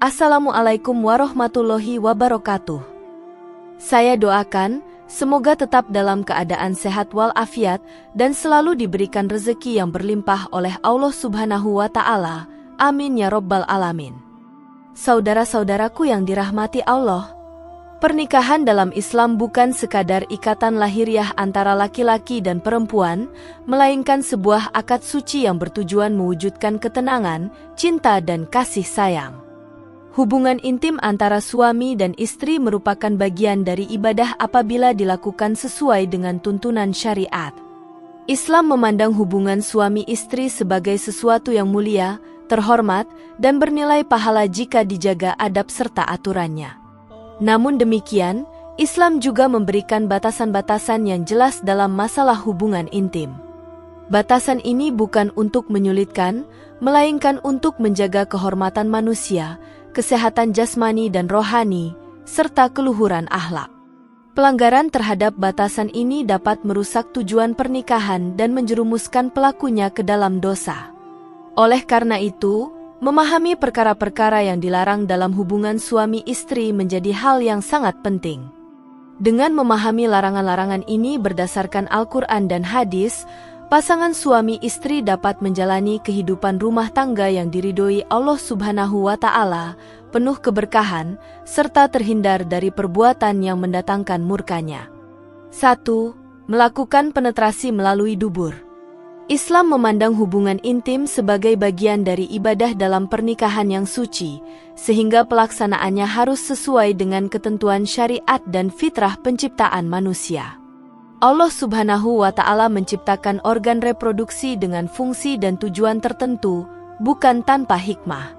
Assalamualaikum warahmatullahi wabarakatuh. Saya doakan, semoga tetap dalam keadaan sehat walafiat dan selalu diberikan rezeki yang berlimpah oleh Allah Subhanahu wa Ta'ala. Amin ya Rabbal Alamin. Saudara-saudaraku yang dirahmati Allah, pernikahan dalam Islam bukan sekadar ikatan lahiriah antara laki-laki dan perempuan, melainkan sebuah akad suci yang bertujuan mewujudkan ketenangan, cinta dan kasih sayang. Hubungan intim antara suami dan istri merupakan bagian dari ibadah apabila dilakukan sesuai dengan tuntunan syariat. Islam memandang hubungan suami istri sebagai sesuatu yang mulia, terhormat, dan bernilai pahala jika dijaga adab serta aturannya. Namun demikian, Islam juga memberikan batasan-batasan yang jelas dalam masalah hubungan intim. Batasan ini bukan untuk menyulitkan, melainkan untuk menjaga kehormatan manusia, kesehatan jasmani dan rohani, serta keluhuran akhlak. Pelanggaran terhadap batasan ini dapat merusak tujuan pernikahan dan menjerumuskan pelakunya ke dalam dosa. Oleh karena itu, memahami perkara-perkara yang dilarang dalam hubungan suami istri menjadi hal yang sangat penting. Dengan memahami larangan-larangan ini berdasarkan Al-Quran dan hadis, pasangan suami istri dapat menjalani kehidupan rumah tangga yang diridhoi Allah Subhanahu wa Ta'ala, penuh keberkahan, serta terhindar dari perbuatan yang mendatangkan murkanya. 1. Melakukan penetrasi melalui dubur. Islam memandang hubungan intim sebagai bagian dari ibadah dalam pernikahan yang suci, sehingga pelaksanaannya harus sesuai dengan ketentuan syariat dan fitrah penciptaan manusia. Allah Subhanahu wa Ta'ala menciptakan organ reproduksi dengan fungsi dan tujuan tertentu, bukan tanpa hikmah.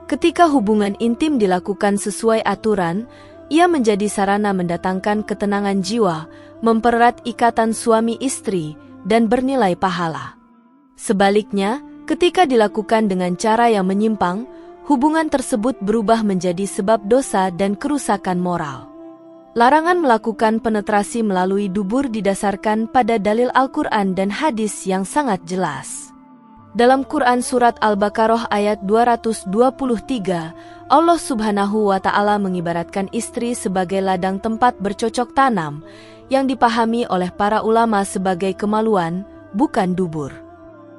Ketika hubungan intim dilakukan sesuai aturan, ia menjadi sarana mendatangkan ketenangan jiwa, mempererat ikatan suami istri, dan bernilai pahala. Sebaliknya, ketika dilakukan dengan cara yang menyimpang, hubungan tersebut berubah menjadi sebab dosa dan kerusakan moral. Larangan melakukan penetrasi melalui dubur didasarkan pada dalil Al-Quran dan hadis yang sangat jelas. Dalam Quran Surat Al-Baqarah ayat 223, Allah Subhanahu wa Ta'ala mengibaratkan istri sebagai ladang tempat bercocok tanam, yang dipahami oleh para ulama sebagai kemaluan, bukan dubur.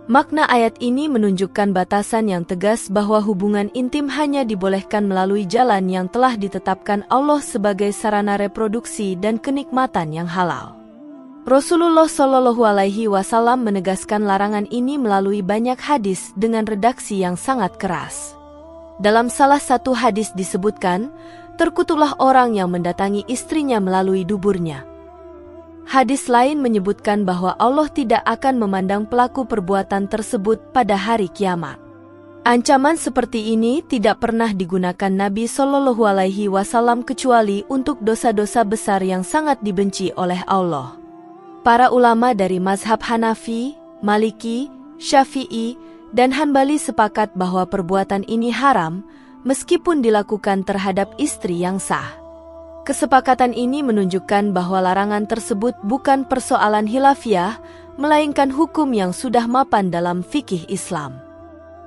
Makna ayat ini menunjukkan batasan yang tegas bahwa hubungan intim hanya dibolehkan melalui jalan yang telah ditetapkan Allah sebagai sarana reproduksi dan kenikmatan yang halal. Rasulullah Shallallahu Alaihi Wasallam menegaskan larangan ini melalui banyak hadis dengan redaksi yang sangat keras. Dalam salah satu hadis disebutkan, terkutuklah orang yang mendatangi istrinya melalui duburnya. Hadis lain menyebutkan bahwa Allah tidak akan memandang pelaku perbuatan tersebut pada hari kiamat. Ancaman seperti ini tidak pernah digunakan Nabi Shallallahu Alaihi Wasallam kecuali untuk dosa-dosa besar yang sangat dibenci oleh Allah. Para ulama dari mazhab Hanafi, Maliki, Syafi'i, dan Hanbali sepakat bahwa perbuatan ini haram, meskipun dilakukan terhadap istri yang sah. Kesepakatan ini menunjukkan bahwa larangan tersebut bukan persoalan khilafiyah, melainkan hukum yang sudah mapan dalam fikih Islam.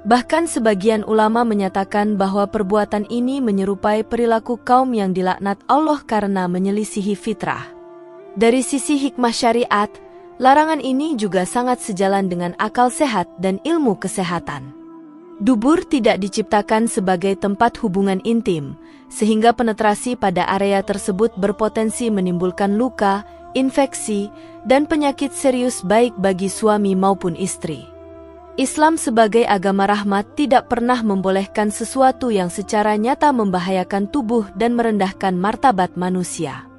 Bahkan sebagian ulama menyatakan bahwa perbuatan ini menyerupai perilaku kaum yang dilaknat Allah karena menyelisihi fitrah. Dari sisi hikmah syariat, larangan ini juga sangat sejalan dengan akal sehat dan ilmu kesehatan. Dubur tidak diciptakan sebagai tempat hubungan intim, sehingga penetrasi pada area tersebut berpotensi menimbulkan luka, infeksi, dan penyakit serius baik bagi suami maupun istri. Islam sebagai agama rahmat tidak pernah membolehkan sesuatu yang secara nyata membahayakan tubuh dan merendahkan martabat manusia.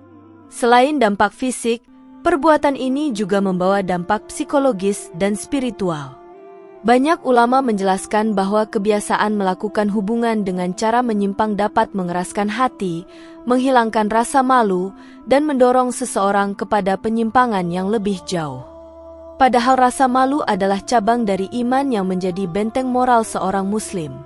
Selain dampak fisik, perbuatan ini juga membawa dampak psikologis dan spiritual. Banyak ulama menjelaskan bahwa kebiasaan melakukan hubungan dengan cara menyimpang dapat mengeraskan hati, menghilangkan rasa malu, dan mendorong seseorang kepada penyimpangan yang lebih jauh. Padahal rasa malu adalah cabang dari iman yang menjadi benteng moral seorang muslim.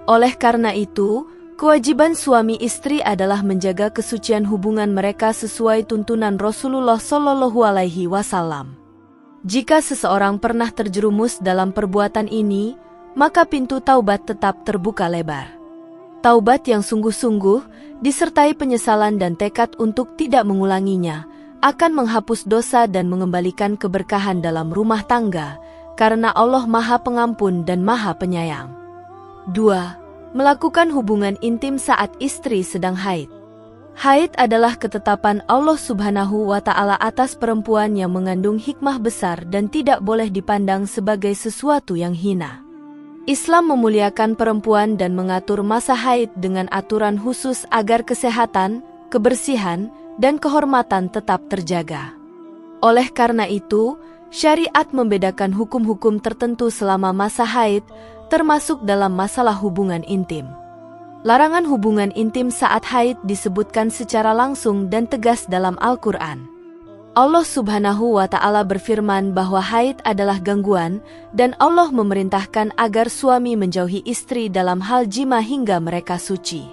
Oleh karena itu, kewajiban suami istri adalah menjaga kesucian hubungan mereka sesuai tuntunan Rasulullah Shallallahu Alaihi Wasallam. Jika seseorang pernah terjerumus dalam perbuatan ini, maka pintu taubat tetap terbuka lebar. Taubat yang sungguh-sungguh, disertai penyesalan dan tekad untuk tidak mengulanginya, akan menghapus dosa dan mengembalikan keberkahan dalam rumah tangga, karena Allah Maha Pengampun dan Maha Penyayang. 2. Melakukan hubungan intim saat istri sedang haid. Haid adalah ketetapan Allah Subhanahu wa Ta'ala atas perempuan yang mengandung hikmah besar dan tidak boleh dipandang sebagai sesuatu yang hina. Islam memuliakan perempuan dan mengatur masa haid dengan aturan khusus agar kesehatan, kebersihan, dan kehormatan tetap terjaga. Oleh karena itu, syariat membedakan hukum-hukum tertentu selama masa haid, termasuk dalam masalah hubungan intim. Larangan hubungan intim saat haid disebutkan secara langsung dan tegas dalam Al-Quran. Allah Subhanahu wa Ta'ala berfirman bahwa haid adalah gangguan, dan Allah memerintahkan agar suami menjauhi istri dalam hal jima hingga mereka suci.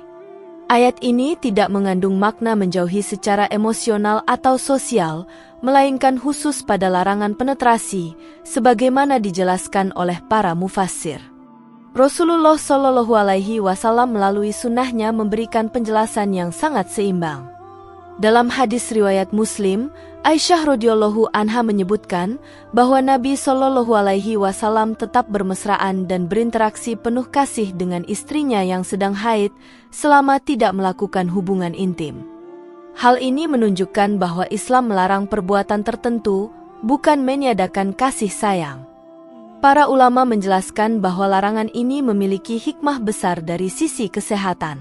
Ayat ini tidak mengandung makna menjauhi secara emosional atau sosial, melainkan khusus pada larangan penetrasi, sebagaimana dijelaskan oleh para mufassir. Rasulullah Shallallahu Alaihi Wasallam melalui sunnahnya memberikan penjelasan yang sangat seimbang. Dalam hadis riwayat Muslim, Aisyah radhiyallahu anha menyebutkan bahwa Nabi Shallallahu Alaihi Wasallam tetap bermesraan dan berinteraksi penuh kasih dengan istrinya yang sedang haid selama tidak melakukan hubungan intim. Hal ini menunjukkan bahwa Islam melarang perbuatan tertentu, bukan meniadakan kasih sayang. Para ulama menjelaskan bahwa larangan ini memiliki hikmah besar dari sisi kesehatan.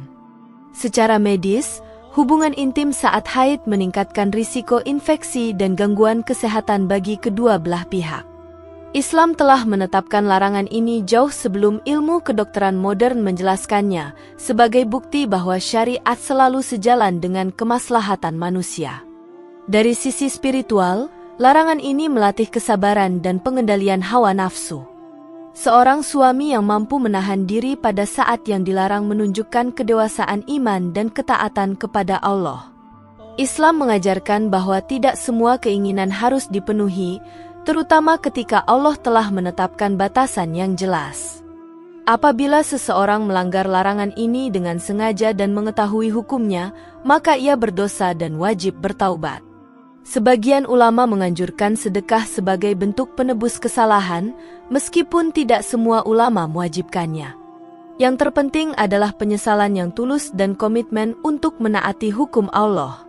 Secara medis, hubungan intim saat haid meningkatkan risiko infeksi dan gangguan kesehatan bagi kedua belah pihak. Islam telah menetapkan larangan ini jauh sebelum ilmu kedokteran modern menjelaskannya, sebagai bukti bahwa syariat selalu sejalan dengan kemaslahatan manusia. Dari sisi spiritual, larangan ini melatih kesabaran dan pengendalian hawa nafsu. Seorang suami yang mampu menahan diri pada saat yang dilarang menunjukkan kedewasaan iman dan ketaatan kepada Allah. Islam mengajarkan bahwa tidak semua keinginan harus dipenuhi, terutama ketika Allah telah menetapkan batasan yang jelas. Apabila seseorang melanggar larangan ini dengan sengaja dan mengetahui hukumnya, maka ia berdosa dan wajib bertaubat. Sebagian ulama menganjurkan sedekah sebagai bentuk penebus kesalahan, meskipun tidak semua ulama mewajibkannya. Yang terpenting adalah penyesalan yang tulus dan komitmen untuk menaati hukum Allah.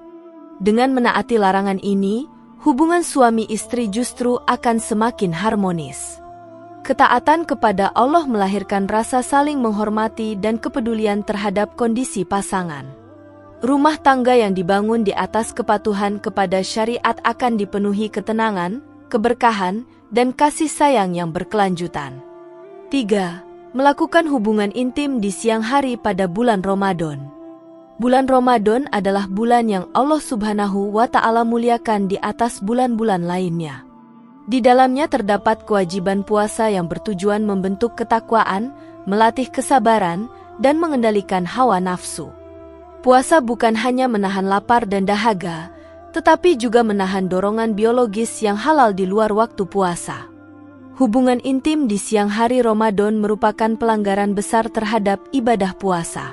Dengan menaati larangan ini, hubungan suami istri justru akan semakin harmonis. Ketaatan kepada Allah melahirkan rasa saling menghormati dan kepedulian terhadap kondisi pasangan. Rumah tangga yang dibangun di atas kepatuhan kepada syariat akan dipenuhi ketenangan, keberkahan, dan kasih sayang yang berkelanjutan. 3. Melakukan hubungan intim di siang hari pada bulan Ramadan. Bulan Ramadan adalah bulan yang Allah Subhanahu wa Ta'ala muliakan di atas bulan-bulan lainnya. Di dalamnya terdapat kewajiban puasa yang bertujuan membentuk ketakwaan, melatih kesabaran, dan mengendalikan hawa nafsu. Puasa bukan hanya menahan lapar dan dahaga, tetapi juga menahan dorongan biologis yang halal di luar waktu puasa. Hubungan intim di siang hari Ramadan merupakan pelanggaran besar terhadap ibadah puasa.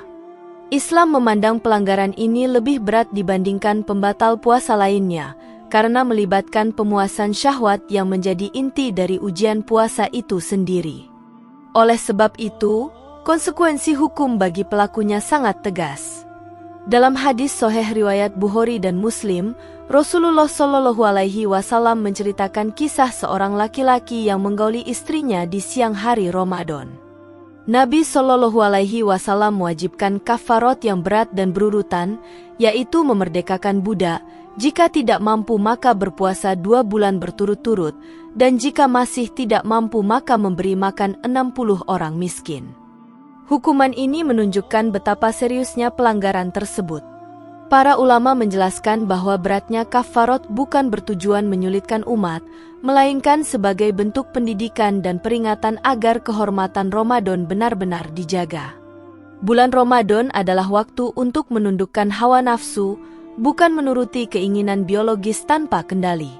Islam memandang pelanggaran ini lebih berat dibandingkan pembatal puasa lainnya, karena melibatkan pemuasan syahwat yang menjadi inti dari ujian puasa itu sendiri. Oleh sebab itu, konsekuensi hukum bagi pelakunya sangat tegas. Dalam hadis sahih riwayat Bukhari dan Muslim, Rasulullah Shallallahu Alaihi Wasallam menceritakan kisah seorang laki-laki yang menggauli istrinya di siang hari Ramadan. Nabi Shallallahu Alaihi Wasallam mewajibkan kafarat yang berat dan berurutan, yaitu memerdekakan budak, jika tidak mampu maka berpuasa 2 bulan berturut-turut, dan jika masih tidak mampu maka memberi makan 60 orang miskin. Hukuman ini menunjukkan betapa seriusnya pelanggaran tersebut. Para ulama menjelaskan bahwa beratnya kafarat bukan bertujuan menyulitkan umat, melainkan sebagai bentuk pendidikan dan peringatan agar kehormatan Ramadan benar-benar dijaga. Bulan Ramadan adalah waktu untuk menundukkan hawa nafsu, bukan menuruti keinginan biologis tanpa kendali.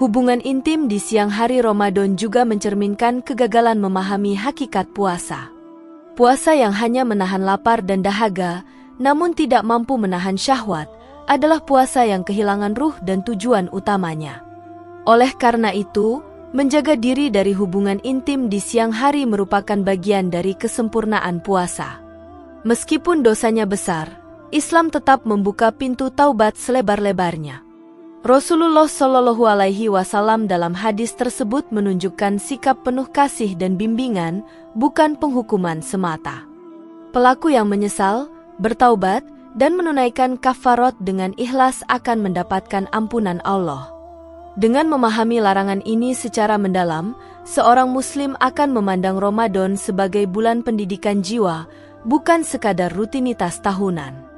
Hubungan intim di siang hari Ramadan juga mencerminkan kegagalan memahami hakikat puasa. Puasa yang hanya menahan lapar dan dahaga, namun tidak mampu menahan syahwat, adalah puasa yang kehilangan ruh dan tujuan utamanya. Oleh karena itu, menjaga diri dari hubungan intim di siang hari merupakan bagian dari kesempurnaan puasa. Meskipun dosanya besar, Islam tetap membuka pintu taubat selebar-lebarnya. Rasulullah Shallallahu Alaihi Wasallam dalam hadis tersebut menunjukkan sikap penuh kasih dan bimbingan, bukan penghukuman semata. Pelaku yang menyesal, bertaubat, dan menunaikan kafarat dengan ikhlas akan mendapatkan ampunan Allah. Dengan memahami larangan ini secara mendalam, seorang muslim akan memandang Ramadan sebagai bulan pendidikan jiwa, bukan sekadar rutinitas tahunan.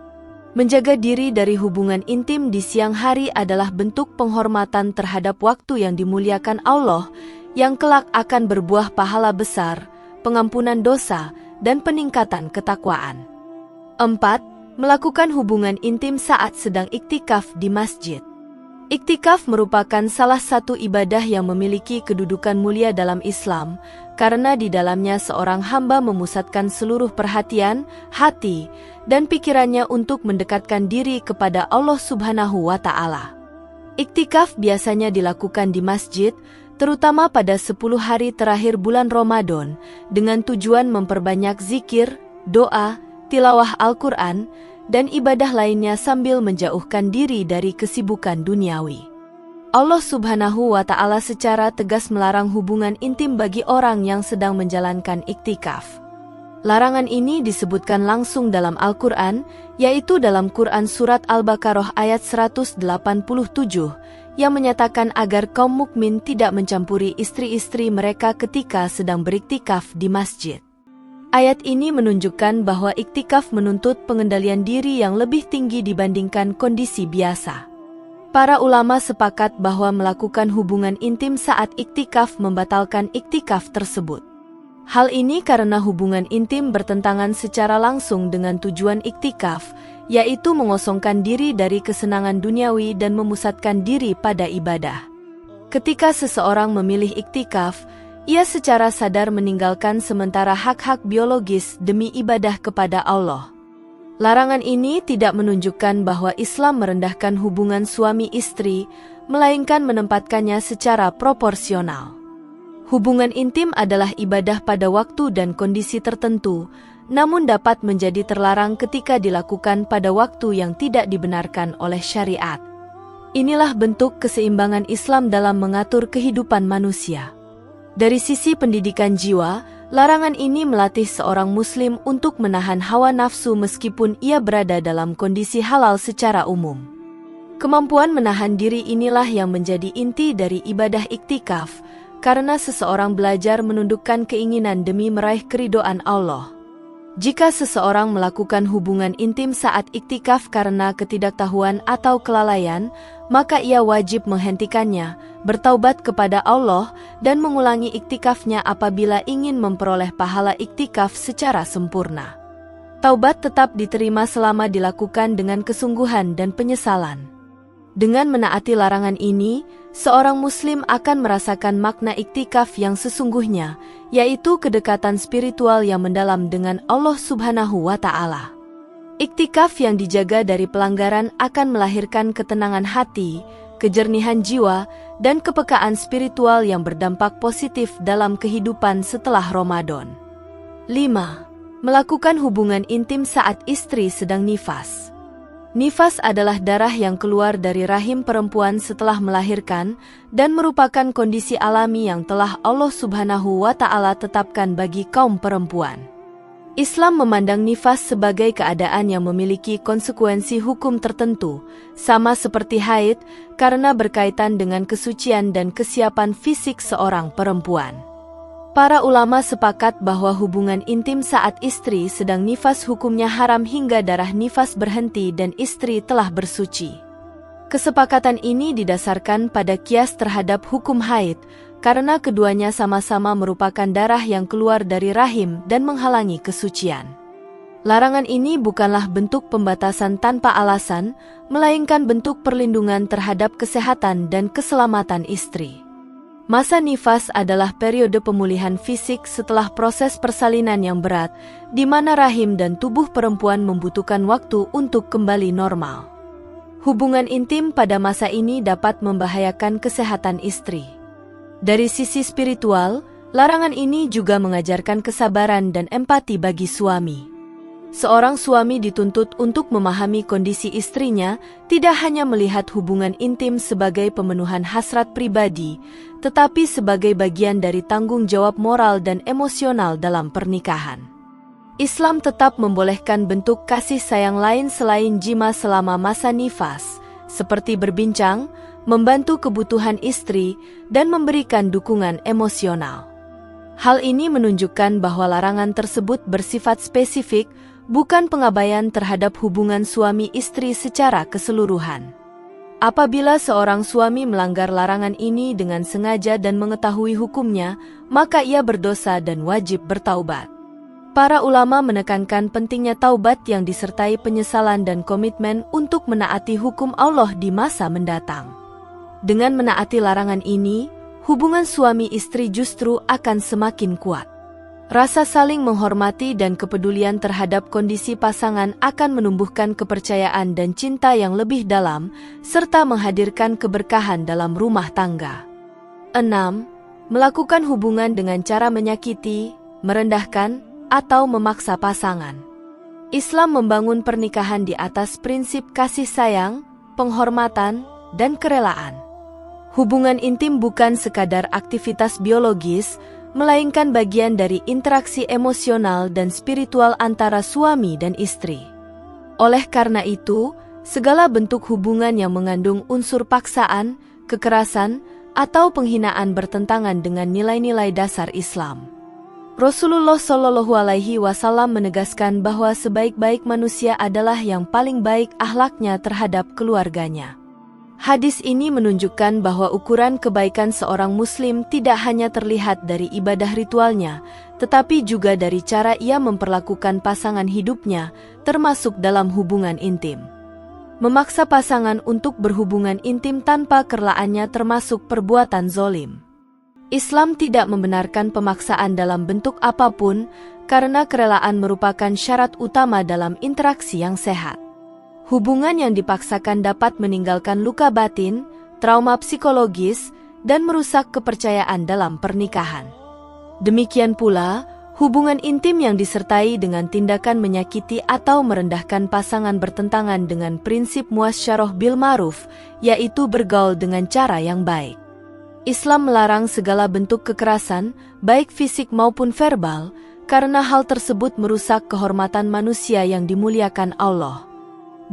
Menjaga diri dari hubungan intim di siang hari adalah bentuk penghormatan terhadap waktu yang dimuliakan Allah, yang kelak akan berbuah pahala besar, pengampunan dosa, dan peningkatan ketakwaan. 4. Melakukan hubungan intim saat sedang iktikaf di masjid. Iktikaf merupakan salah satu ibadah yang memiliki kedudukan mulia dalam Islam, karena di dalamnya seorang hamba memusatkan seluruh perhatian, hati, dan pikirannya untuk mendekatkan diri kepada Allah Subhanahu wa Ta'ala. Iktikaf biasanya dilakukan di masjid, terutama pada 10 hari terakhir bulan Ramadan, dengan tujuan memperbanyak zikir, doa, tilawah Al-Quran, dan ibadah lainnya sambil menjauhkan diri dari kesibukan duniawi. Allah Subhanahu wa Ta'ala secara tegas melarang hubungan intim bagi orang yang sedang menjalankan iktikaf. Larangan ini disebutkan langsung dalam Al-Quran, yaitu dalam Quran Surat Al-Baqarah ayat 187, yang menyatakan agar kaum mukmin tidak mencampuri istri-istri mereka ketika sedang beriktikaf di masjid. Ayat ini menunjukkan bahwa iktikaf menuntut pengendalian diri yang lebih tinggi dibandingkan kondisi biasa. Para ulama sepakat bahwa melakukan hubungan intim saat iktikaf membatalkan iktikaf tersebut. Hal ini karena hubungan intim bertentangan secara langsung dengan tujuan iktikaf, yaitu mengosongkan diri dari kesenangan duniawi dan memusatkan diri pada ibadah. Ketika seseorang memilih iktikaf, ia secara sadar meninggalkan sementara hak-hak biologis demi ibadah kepada Allah. Larangan ini tidak menunjukkan bahwa Islam merendahkan hubungan suami istri, melainkan menempatkannya secara proporsional. Hubungan intim adalah ibadah pada waktu dan kondisi tertentu, namun dapat menjadi terlarang ketika dilakukan pada waktu yang tidak dibenarkan oleh syariat. Inilah bentuk keseimbangan Islam dalam mengatur kehidupan manusia. Dari sisi pendidikan jiwa, larangan ini melatih seorang muslim untuk menahan hawa nafsu meskipun ia berada dalam kondisi halal secara umum. Kemampuan menahan diri inilah yang menjadi inti dari ibadah iktikaf, karena seseorang belajar menundukkan keinginan demi meraih keridhaan Allah. Jika seseorang melakukan hubungan intim saat iktikaf karena ketidaktahuan atau kelalaian, maka ia wajib menghentikannya, bertaubat kepada Allah, dan mengulangi iktikafnya apabila ingin memperoleh pahala iktikaf secara sempurna. Taubat tetap diterima selama dilakukan dengan kesungguhan dan penyesalan. Dengan menaati larangan ini, seorang muslim akan merasakan makna iktikaf yang sesungguhnya, yaitu kedekatan spiritual yang mendalam dengan Allah Subhanahu wa Ta'ala. Iktikaf yang dijaga dari pelanggaran akan melahirkan ketenangan hati, kejernihan jiwa, dan kepekaan spiritual yang berdampak positif dalam kehidupan setelah Ramadan. 5. Melakukan hubungan intim saat istri sedang nifas. Nifas adalah darah yang keluar dari rahim perempuan setelah melahirkan dan merupakan kondisi alami yang telah Allah Subhanahu wa Ta'ala tetapkan bagi kaum perempuan. Islam memandang nifas sebagai keadaan yang memiliki konsekuensi hukum tertentu, sama seperti haid, karena berkaitan dengan kesucian dan kesiapan fisik seorang perempuan. Para ulama sepakat bahwa hubungan intim saat istri sedang nifas hukumnya haram hingga darah nifas berhenti dan istri telah bersuci. Kesepakatan ini didasarkan pada kias terhadap hukum haid, karena keduanya sama-sama merupakan darah yang keluar dari rahim dan menghalangi kesucian. Larangan ini bukanlah bentuk pembatasan tanpa alasan, melainkan bentuk perlindungan terhadap kesehatan dan keselamatan istri. Masa nifas adalah periode pemulihan fisik setelah proses persalinan yang berat, di mana rahim dan tubuh perempuan membutuhkan waktu untuk kembali normal. Hubungan intim pada masa ini dapat membahayakan kesehatan istri. Dari sisi spiritual, larangan ini juga mengajarkan kesabaran dan empati bagi suami. Seorang suami dituntut untuk memahami kondisi istrinya, tidak hanya melihat hubungan intim sebagai pemenuhan hasrat pribadi, tetapi sebagai bagian dari tanggung jawab moral dan emosional dalam pernikahan. Islam tetap membolehkan bentuk kasih sayang lain selain jima selama masa nifas, seperti berbincang, membantu kebutuhan istri, dan memberikan dukungan emosional. Hal ini menunjukkan bahwa larangan tersebut bersifat spesifik, bukan pengabaian terhadap hubungan suami istri secara keseluruhan. Apabila seorang suami melanggar larangan ini dengan sengaja dan mengetahui hukumnya, maka ia berdosa dan wajib bertaubat. Para ulama menekankan pentingnya taubat yang disertai penyesalan dan komitmen untuk menaati hukum Allah di masa mendatang. Dengan menaati larangan ini, hubungan suami istri justru akan semakin kuat. Rasa saling menghormati dan kepedulian terhadap kondisi pasangan akan menumbuhkan kepercayaan dan cinta yang lebih dalam, serta menghadirkan keberkahan dalam rumah tangga. 6. Melakukan hubungan dengan cara menyakiti, merendahkan, atau memaksa pasangan. Islam membangun pernikahan di atas prinsip kasih sayang, penghormatan, dan kerelaan. Hubungan intim bukan sekadar aktivitas biologis, melainkan bagian dari interaksi emosional dan spiritual antara suami dan istri. Oleh karena itu, segala bentuk hubungan yang mengandung unsur paksaan, kekerasan, atau penghinaan bertentangan dengan nilai-nilai dasar Islam. Rasulullah Shallallahu Alaihi Wasallam menegaskan bahwa sebaik-baik manusia adalah yang paling baik akhlaknya terhadap keluarganya. Hadis ini menunjukkan bahwa ukuran kebaikan seorang muslim tidak hanya terlihat dari ibadah ritualnya, tetapi juga dari cara ia memperlakukan pasangan hidupnya, termasuk dalam hubungan intim. Memaksa pasangan untuk berhubungan intim tanpa kerelaannya termasuk perbuatan zolim. Islam tidak membenarkan pemaksaan dalam bentuk apapun, karena kerelaan merupakan syarat utama dalam interaksi yang sehat. Hubungan yang dipaksakan dapat meninggalkan luka batin, trauma psikologis, dan merusak kepercayaan dalam pernikahan. Demikian pula, hubungan intim yang disertai dengan tindakan menyakiti atau merendahkan pasangan bertentangan dengan prinsip muasyarah bil ma'ruf, yaitu bergaul dengan cara yang baik. Islam melarang segala bentuk kekerasan, baik fisik maupun verbal, karena hal tersebut merusak kehormatan manusia yang dimuliakan Allah.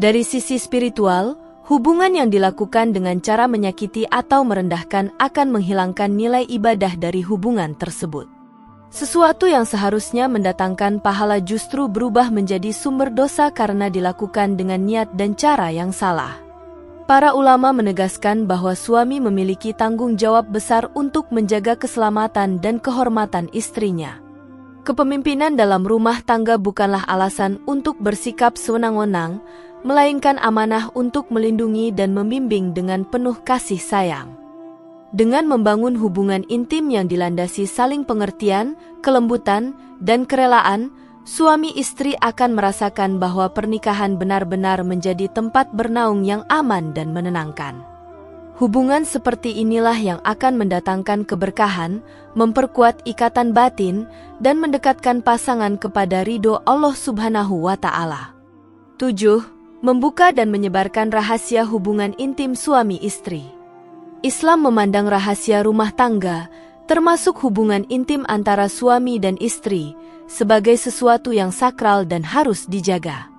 Dari sisi spiritual, hubungan yang dilakukan dengan cara menyakiti atau merendahkan akan menghilangkan nilai ibadah dari hubungan tersebut. Sesuatu yang seharusnya mendatangkan pahala justru berubah menjadi sumber dosa karena dilakukan dengan niat dan cara yang salah. Para ulama menegaskan bahwa suami memiliki tanggung jawab besar untuk menjaga keselamatan dan kehormatan istrinya. Kepemimpinan dalam rumah tangga bukanlah alasan untuk bersikap sewenang-wenang, melainkan amanah untuk melindungi dan membimbing dengan penuh kasih sayang. Dengan membangun hubungan intim yang dilandasi saling pengertian, kelembutan, dan kerelaan, suami istri akan merasakan bahwa pernikahan benar-benar menjadi tempat bernaung yang aman dan menenangkan. Hubungan seperti inilah yang akan mendatangkan keberkahan, memperkuat ikatan batin, dan mendekatkan pasangan kepada ridho Allah Subhanahu wa Ta'ala. 7. Membuka dan menyebarkan rahasia hubungan intim suami istri. Islam memandang rahasia rumah tangga, termasuk hubungan intim antara suami dan istri, sebagai sesuatu yang sakral dan harus dijaga.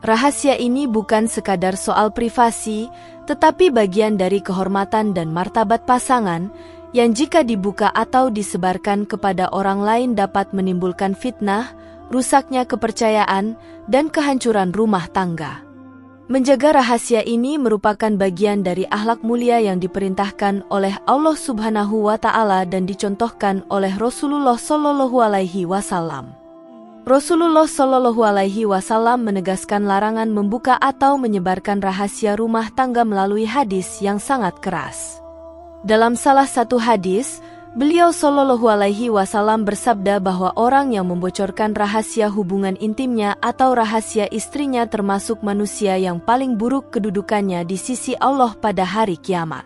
Rahasia ini bukan sekadar soal privasi, tetapi bagian dari kehormatan dan martabat pasangan, yang jika dibuka atau disebarkan kepada orang lain dapat menimbulkan fitnah, rusaknya kepercayaan, dan kehancuran rumah tangga. Menjaga rahasia ini merupakan bagian dari akhlak mulia yang diperintahkan oleh Allah Subhanahu wa Ta'ala dan dicontohkan oleh Rasulullah Shallallahu Alaihi Wasallam. Rasulullah Shallallahu Alaihi Wasallam menegaskan larangan membuka atau menyebarkan rahasia rumah tangga melalui hadis yang sangat keras. Dalam salah satu hadis, beliau Shallallahu Alaihi Wasallam bersabda bahwa orang yang membocorkan rahasia hubungan intimnya atau rahasia istrinya termasuk manusia yang paling buruk kedudukannya di sisi Allah pada hari kiamat.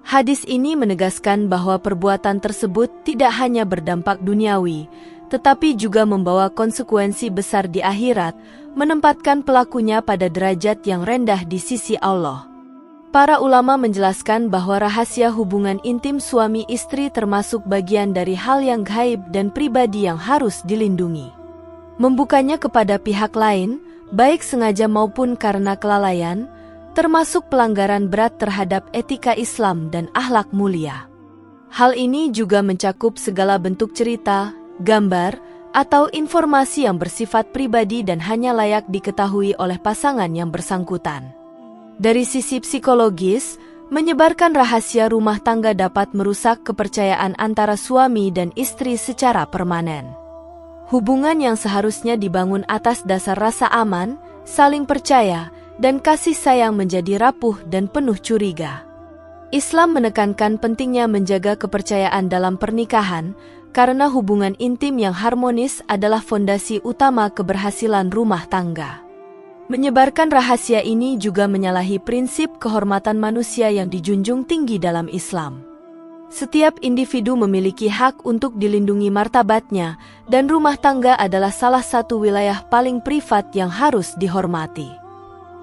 Hadis ini menegaskan bahwa perbuatan tersebut tidak hanya berdampak duniawi, tetapi juga membawa konsekuensi besar di akhirat, menempatkan pelakunya pada derajat yang rendah di sisi Allah. Para ulama menjelaskan bahwa rahasia hubungan intim suami istri termasuk bagian dari hal yang gaib dan pribadi yang harus dilindungi. Membukanya kepada pihak lain, baik sengaja maupun karena kelalaian, termasuk pelanggaran berat terhadap etika Islam dan akhlak mulia. Hal ini juga mencakup segala bentuk cerita, gambar, atau informasi yang bersifat pribadi dan hanya layak diketahui oleh pasangan yang bersangkutan. Dari sisi psikologis, menyebarkan rahasia rumah tangga dapat merusak kepercayaan antara suami dan istri secara permanen. Hubungan yang seharusnya dibangun atas dasar rasa aman, saling percaya, dan kasih sayang menjadi rapuh dan penuh curiga. Islam menekankan pentingnya menjaga kepercayaan dalam pernikahan, karena hubungan intim yang harmonis adalah fondasi utama keberhasilan rumah tangga. Menyebarkan rahasia ini juga menyalahi prinsip kehormatan manusia yang dijunjung tinggi dalam Islam. Setiap individu memiliki hak untuk dilindungi martabatnya, dan rumah tangga adalah salah satu wilayah paling privat yang harus dihormati.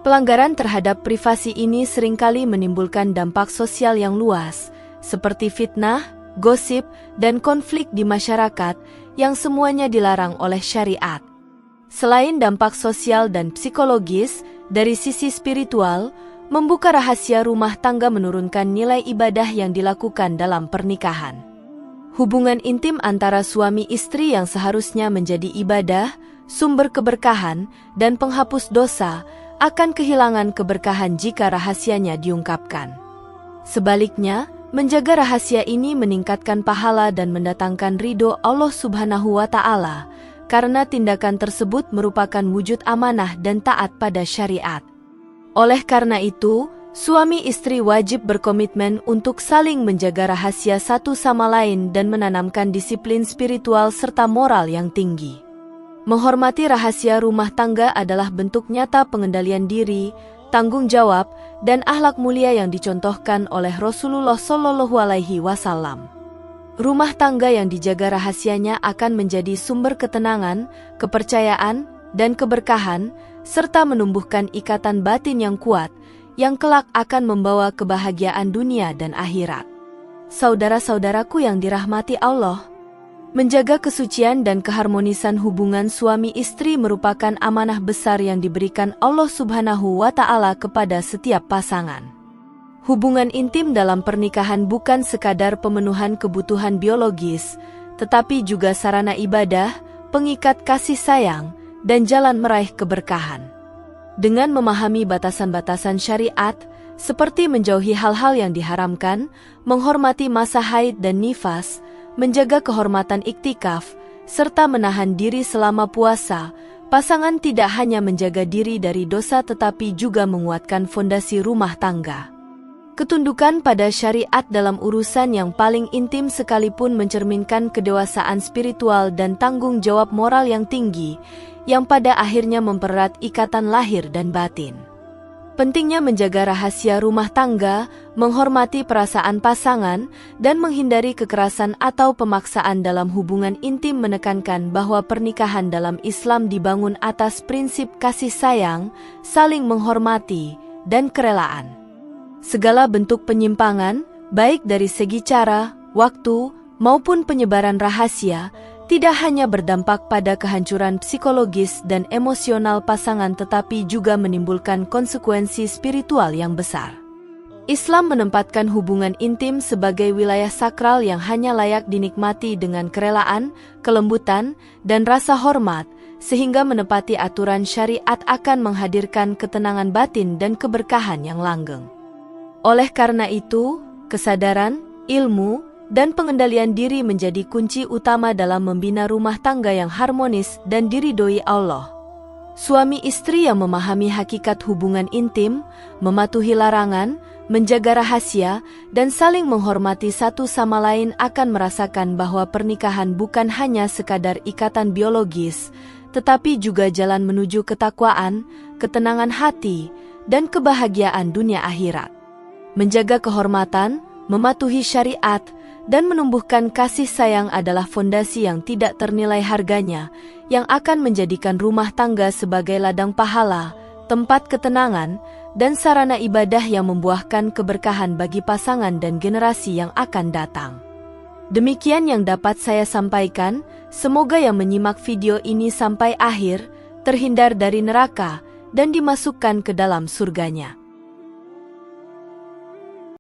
Pelanggaran terhadap privasi ini seringkali menimbulkan dampak sosial yang luas, seperti fitnah, gosip, dan konflik di masyarakat yang semuanya dilarang oleh syariat. Selain dampak sosial dan psikologis, dari sisi spiritual, membuka rahasia rumah tangga menurunkan nilai ibadah yang dilakukan dalam pernikahan. Hubungan intim antara suami istri yang seharusnya menjadi ibadah, sumber keberkahan, dan penghapus dosa, akan kehilangan keberkahan jika rahasianya diungkapkan. Sebaliknya, menjaga rahasia ini meningkatkan pahala dan mendatangkan ridho Allah Subhanahu wa Ta'ala, karena tindakan tersebut merupakan wujud amanah dan taat pada syariat. Oleh karena itu, suami istri wajib berkomitmen untuk saling menjaga rahasia satu sama lain dan menanamkan disiplin spiritual serta moral yang tinggi. Menghormati rahasia rumah tangga adalah bentuk nyata pengendalian diri, tanggung jawab, dan akhlak mulia yang dicontohkan oleh Rasulullah Shallallahu Alaihi Wasallam. Rumah tangga yang dijaga rahasianya akan menjadi sumber ketenangan, kepercayaan, dan keberkahan, serta menumbuhkan ikatan batin yang kuat, yang kelak akan membawa kebahagiaan dunia dan akhirat. Saudara-saudaraku yang dirahmati Allah, menjaga kesucian dan keharmonisan hubungan suami istri merupakan amanah besar yang diberikan Allah Subhanahu wa Ta'ala kepada setiap pasangan. Hubungan intim dalam pernikahan bukan sekadar pemenuhan kebutuhan biologis, tetapi juga sarana ibadah, pengikat kasih sayang, dan jalan meraih keberkahan. Dengan memahami batasan-batasan syariat, seperti menjauhi hal-hal yang diharamkan, menghormati masa haid dan nifas, menjaga kehormatan iktikaf, serta menahan diri selama puasa, pasangan tidak hanya menjaga diri dari dosa tetapi juga menguatkan fondasi rumah tangga. Ketundukan pada syariat dalam urusan yang paling intim sekalipun mencerminkan kedewasaan spiritual dan tanggung jawab moral yang tinggi, yang pada akhirnya mempererat ikatan lahir dan batin. Pentingnya menjaga rahasia rumah tangga, menghormati perasaan pasangan, dan menghindari kekerasan atau pemaksaan dalam hubungan intim menekankan bahwa pernikahan dalam Islam dibangun atas prinsip kasih sayang, saling menghormati, dan kerelaan. Segala bentuk penyimpangan, baik dari segi cara, waktu, maupun penyebaran rahasia, tidak hanya berdampak pada kehancuran psikologis dan emosional pasangan tetapi juga menimbulkan konsekuensi spiritual yang besar. Islam menempatkan hubungan intim sebagai wilayah sakral yang hanya layak dinikmati dengan kerelaan, kelembutan, dan rasa hormat, sehingga menepati aturan syariat akan menghadirkan ketenangan batin dan keberkahan yang langgeng. Oleh karena itu, kesadaran, ilmu, dan pengendalian diri menjadi kunci utama dalam membina rumah tangga yang harmonis dan diridhoi Allah. Suami istri yang memahami hakikat hubungan intim, mematuhi larangan, menjaga rahasia, dan saling menghormati satu sama lain akan merasakan bahwa pernikahan bukan hanya sekadar ikatan biologis, tetapi juga jalan menuju ketakwaan, ketenangan hati, dan kebahagiaan dunia akhirat. Menjaga kehormatan, mematuhi syariat, dan menumbuhkan kasih sayang adalah fondasi yang tidak ternilai harganya, yang akan menjadikan rumah tangga sebagai ladang pahala, tempat ketenangan, dan sarana ibadah yang membuahkan keberkahan bagi pasangan dan generasi yang akan datang. Demikian yang dapat saya sampaikan, semoga yang menyimak video ini sampai akhir, terhindar dari neraka, dan dimasukkan ke dalam surganya.